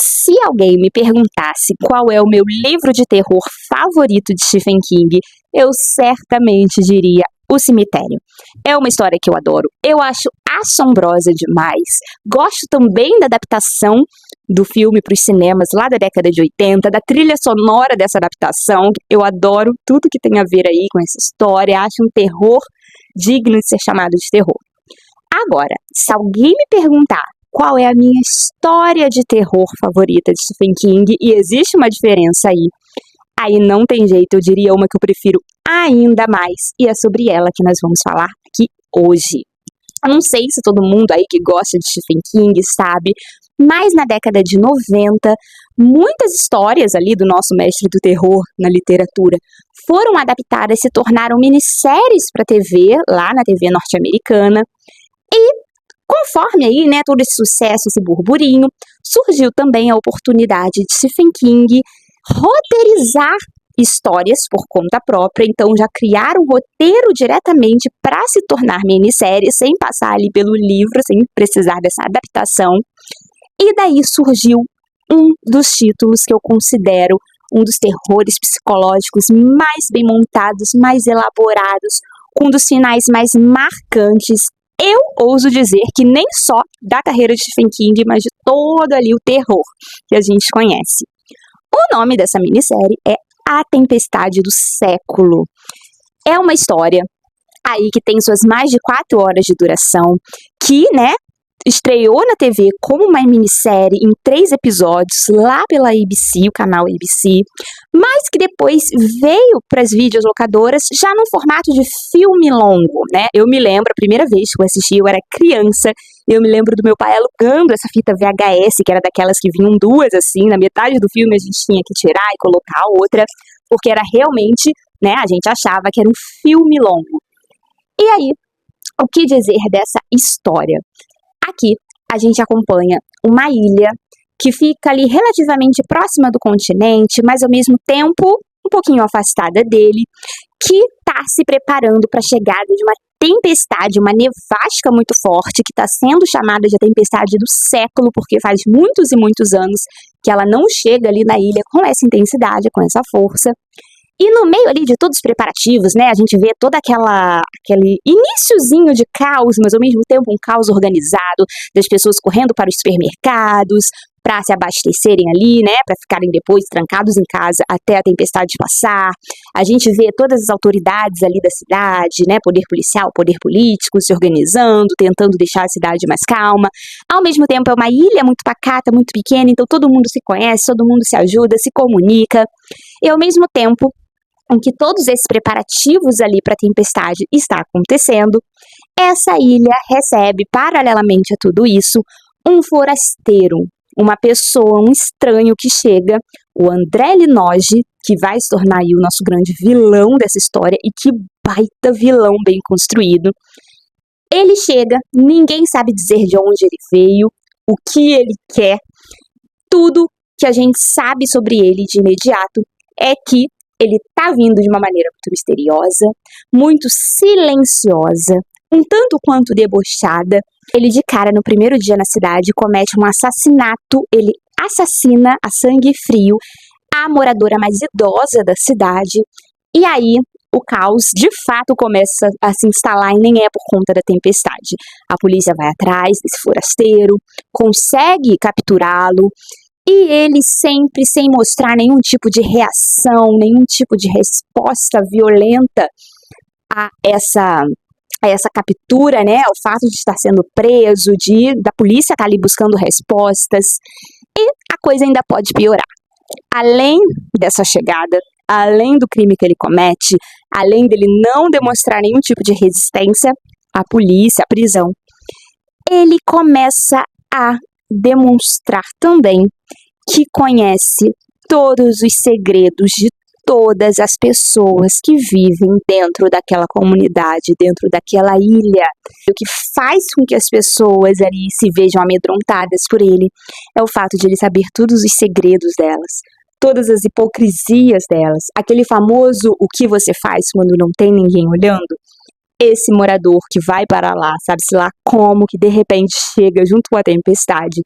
Se alguém me perguntasse qual é o meu livro de terror favorito de Stephen King, eu certamente diria O Cemitério. É uma história que eu adoro, eu acho assombrosa demais. Gosto também da adaptação do filme para os cinemas lá da década de 80, da trilha sonora dessa adaptação. Eu adoro tudo que tem a ver aí com essa história, acho um terror digno de ser chamado de terror. Agora, se alguém me perguntar qual é a minha história de terror favorita de Stephen King, e existe uma diferença aí não tem jeito, eu diria uma que eu prefiro ainda mais, e é sobre ela que nós vamos falar aqui hoje. Eu não sei se todo mundo aí que gosta de Stephen King sabe, mas na década de 90, muitas histórias ali do nosso mestre do terror na literatura foram adaptadas, se tornaram minisséries para TV, lá na TV norte-americana, e conforme aí, né, todo esse sucesso, esse burburinho, surgiu também a oportunidade de Stephen King roteirizar histórias por conta própria, então já criar um roteiro diretamente para se tornar minissérie, sem passar ali pelo livro, sem precisar dessa adaptação. E daí surgiu um dos títulos que eu considero um dos terrores psicológicos mais bem montados, mais elaborados, com um dos finais mais marcantes. Eu ouso dizer que nem só da carreira de Stephen King, mas de todo ali o terror que a gente conhece. O nome dessa minissérie é A Tempestade do Século. É uma história aí que tem suas mais de 4 horas de duração, que, né, estreou na TV como uma minissérie em 3 episódios lá pela ABC, o canal ABC, mas que depois veio para as videolocadoras já num formato de filme longo, né? Eu me lembro, a primeira vez que eu assisti, eu era criança, eu me lembro do meu pai alugando essa fita VHS, que era daquelas que vinham 2 assim, na metade do filme a gente tinha que tirar e colocar outra, porque era realmente, né, a gente achava que era um filme longo. E aí, o que dizer dessa história? Aqui a gente acompanha uma ilha que fica ali relativamente próxima do continente, mas ao mesmo tempo um pouquinho afastada dele, que está se preparando para a chegada de uma tempestade, uma nevasca muito forte, que está sendo chamada de a tempestade do século, porque faz muitos e muitos anos que ela não chega ali na ilha com essa intensidade, com essa força. E no meio ali de todos os preparativos, né, a gente vê todo aquele iniciozinho de caos, mas ao mesmo tempo um caos organizado, das pessoas correndo para os supermercados, para se abastecerem ali, né, para ficarem depois trancados em casa até a tempestade passar. A gente vê todas as autoridades ali da cidade, né, poder policial, poder político, se organizando, tentando deixar a cidade mais calma. Ao mesmo tempo é uma ilha muito pacata, muito pequena, então todo mundo se conhece, todo mundo se ajuda, se comunica. E ao mesmo tempo em que todos esses preparativos ali para a tempestade está acontecendo, essa ilha recebe, paralelamente a tudo isso, um forasteiro, uma pessoa, um estranho que chega, o André Linoge, que vai se tornar aí o nosso grande vilão dessa história, e que baita vilão bem construído. Ele chega, ninguém sabe dizer de onde ele veio, o que ele quer, tudo que a gente sabe sobre ele de imediato é que ele tá vindo de uma maneira muito misteriosa, muito silenciosa, um tanto quanto debochada. Ele de cara, no primeiro dia na cidade, comete um assassinato. Ele assassina a sangue frio a moradora mais idosa da cidade. E aí, o caos de fato começa a se instalar e nem é por conta da tempestade. A polícia vai atrás desse forasteiro, consegue capturá-lo, e ele sempre, sem mostrar nenhum tipo de reação, nenhum tipo de resposta violenta a essa captura, né, ao fato de estar sendo preso, da polícia estar ali buscando respostas, e a coisa ainda pode piorar. Além dessa chegada, além do crime que ele comete, além dele não demonstrar nenhum tipo de resistência à polícia, à prisão, ele começa a demonstrar também que conhece todos os segredos de todas as pessoas que vivem dentro daquela comunidade, dentro daquela ilha. O que faz com que as pessoas ali se vejam amedrontadas por ele é o fato de ele saber todos os segredos delas, todas as hipocrisias delas, aquele famoso o que você faz quando não tem ninguém olhando. Esse morador que vai para lá, sabe-se lá como, que de repente chega junto com a tempestade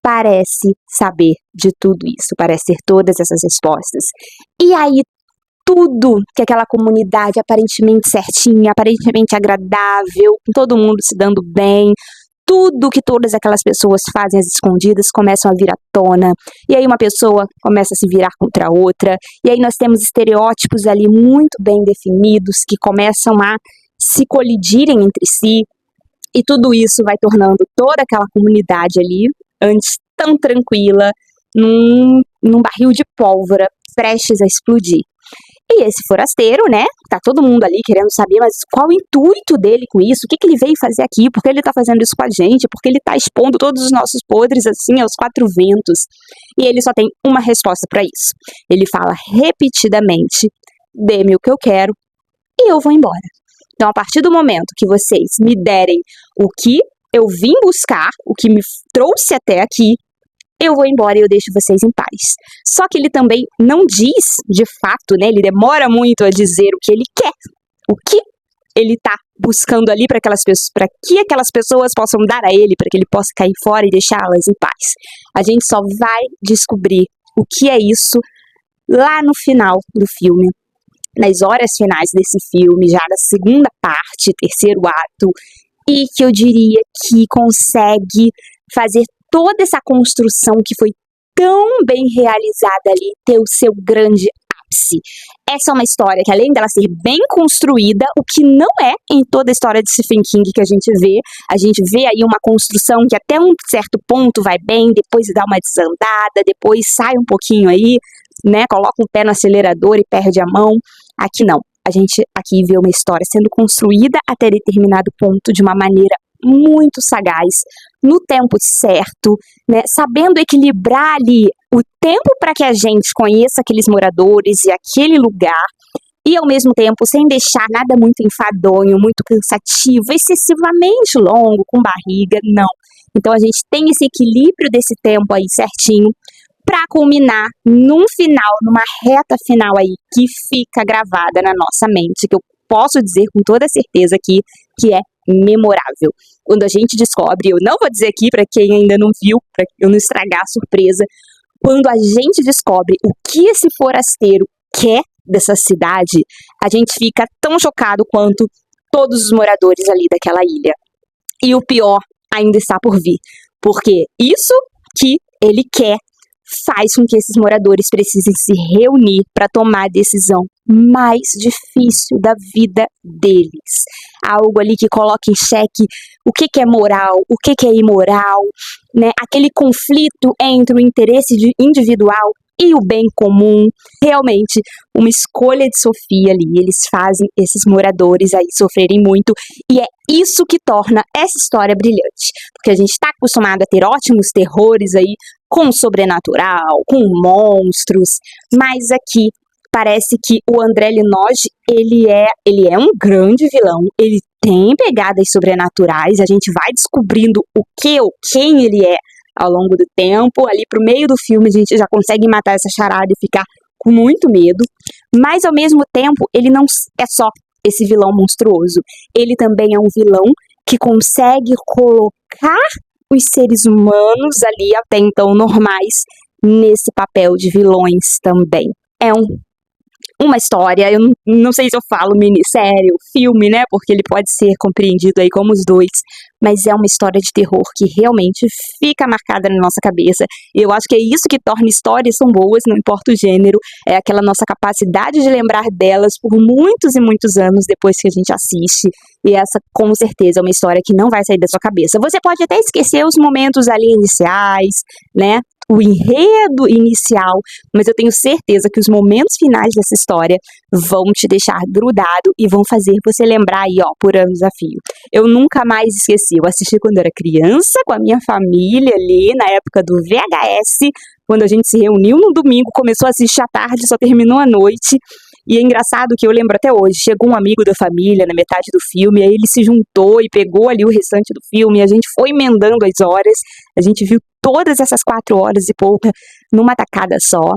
parece saber de tudo isso, parece ter todas essas respostas. E aí, tudo que aquela comunidade aparentemente certinha, aparentemente agradável, todo mundo se dando bem, tudo que todas aquelas pessoas fazem às escondidas começam a vir à tona, e aí uma pessoa começa a se virar contra a outra, e aí nós temos estereótipos ali muito bem definidos que começam a se colidirem entre si, e tudo isso vai tornando toda aquela comunidade ali, antes tão tranquila, num barril de pólvora prestes a explodir. E esse forasteiro, né, tá todo mundo ali querendo saber, mas qual o intuito dele com isso? O que que ele veio fazer aqui? Por que ele tá fazendo isso com a gente? Por que ele tá expondo todos os nossos podres assim aos quatro ventos? E ele só tem uma resposta para isso. Ele fala repetidamente: dê-me o que eu quero e eu vou embora. Então, a partir do momento que vocês me derem o que eu vim buscar, o que me trouxe até aqui, eu vou embora e eu deixo vocês em paz. Só que ele também não diz, de fato, né? Ele demora muito a dizer o que ele quer, o que ele tá buscando ali para aquelas pessoas, para que aquelas pessoas possam dar a ele, para que ele possa cair fora e deixá-las em paz. A gente só vai descobrir o que é isso lá no final do filme, nas horas finais desse filme, já da segunda parte, terceiro ato, e que eu diria que consegue fazer toda essa construção que foi tão bem realizada ali ter o seu grande ápice. Essa é uma história que, além dela ser bem construída, o que não é em toda a história de Stephen King que a gente vê aí uma construção que até um certo ponto vai bem, depois dá uma desandada, depois sai um pouquinho aí, né, coloca um pé no acelerador e perde a mão. Aqui não. A gente aqui vê uma história sendo construída até determinado ponto de uma maneira muito sagaz, no tempo certo, né, sabendo equilibrar ali o tempo para que a gente conheça aqueles moradores e aquele lugar, e ao mesmo tempo sem deixar nada muito enfadonho, muito cansativo, excessivamente longo, com barriga, não. Então a gente tem esse equilíbrio desse tempo aí certinho, para culminar num final, numa reta final aí, que fica gravada na nossa mente, que eu posso dizer com toda certeza aqui, que é memorável. Quando a gente descobre, eu não vou dizer aqui para quem ainda não viu, para eu não estragar a surpresa, quando a gente descobre o que esse forasteiro quer dessa cidade, a gente fica tão chocado quanto todos os moradores ali daquela ilha. E o pior ainda está por vir, porque isso que ele quer faz com que esses moradores precisem se reunir para tomar a decisão mais difícil da vida deles. Algo ali que coloca em xeque o que é moral, o que é imoral, né? Aquele conflito entre o interesse individual e o bem comum. Realmente, uma escolha de Sofia ali. Eles fazem esses moradores aí sofrerem muito. E é isso que torna essa história brilhante. Porque a gente está acostumado a ter ótimos terrores aí, com sobrenatural, com monstros. Mas aqui, parece que o André Linoge, ele é um grande vilão. Ele tem pegadas sobrenaturais. A gente vai descobrindo o que ou quem ele é ao longo do tempo. Ali pro meio do filme a gente já consegue matar essa charada e ficar com muito medo. Mas ao mesmo tempo ele não é só esse vilão monstruoso. Ele também é um vilão que consegue colocar os seres humanos ali até então normais nesse papel de vilões também. É uma história, eu não sei se eu falo minissérie ou filme, né, porque ele pode ser compreendido aí como os dois, mas é uma história de terror que realmente fica marcada na nossa cabeça, e eu acho que é isso que torna histórias tão boas, não importa o gênero, é aquela nossa capacidade de lembrar delas por muitos e muitos anos depois que a gente assiste, e essa com certeza é uma história que não vai sair da sua cabeça. Você pode até esquecer os momentos ali iniciais, né, o enredo inicial, mas eu tenho certeza que os momentos finais dessa história vão te deixar grudado e vão fazer você lembrar aí, ó, por anos a fio. Eu nunca mais esqueci, eu assisti quando era criança, com a minha família ali, na época do VHS, quando a gente se reuniu num domingo, começou a assistir à tarde, só terminou à noite. E é engraçado que eu lembro até hoje, chegou um amigo da família na metade do filme, aí ele se juntou e pegou ali o restante do filme, e a gente foi emendando as horas, a gente viu todas essas 4 horas e pouca numa tacada só,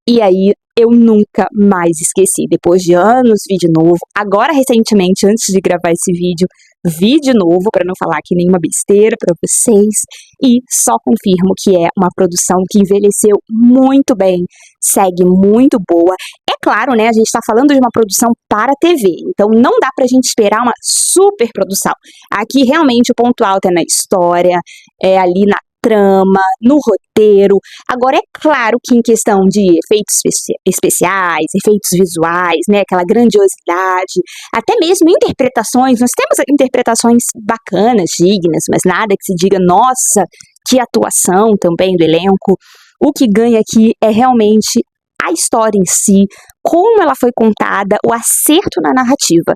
e aí eu nunca mais esqueci. Depois de anos vi de novo, agora recentemente, antes de gravar esse vídeo, vi de novo para não falar aqui nenhuma besteira para vocês e só confirmo que é uma produção que envelheceu muito bem, segue muito boa. É claro, né, a gente está falando de uma produção para TV, então não dá pra gente esperar uma super produção. Aqui realmente o ponto alto é na história, é ali na trama, no roteiro. Agora, é claro que em questão de efeitos especiais, efeitos visuais, né, aquela grandiosidade, até mesmo interpretações, nós temos interpretações bacanas, dignas, mas nada que se diga, nossa, que atuação também do elenco. O que ganha aqui é realmente a história em si, como ela foi contada, o acerto na narrativa.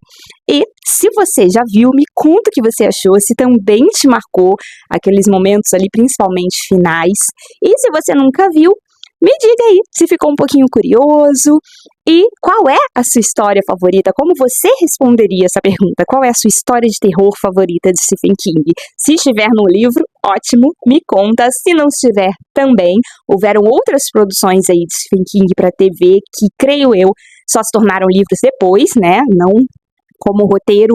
E se você já viu, me conta o que você achou, se também te marcou aqueles momentos ali, principalmente finais. E se você nunca viu, me diga aí se ficou um pouquinho curioso e qual é a sua história favorita, como você responderia essa pergunta, qual é a sua história de terror favorita de Stephen King? Se estiver no livro, ótimo, me conta, se não estiver também, houveram outras produções aí de Stephen King para TV que, creio eu, só se tornaram livros depois, né, não como roteiro,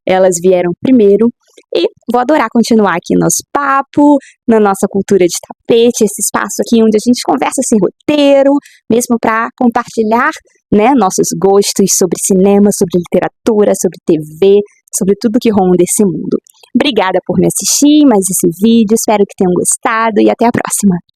elas vieram primeiro. E vou adorar continuar aqui nosso papo, na nossa cultura de tapete, esse espaço aqui onde a gente conversa sem roteiro, mesmo para compartilhar, né, nossos gostos sobre cinema, sobre literatura, sobre TV, sobre tudo que ronda esse mundo. Obrigada por me assistir mais esse vídeo, espero que tenham gostado e até a próxima!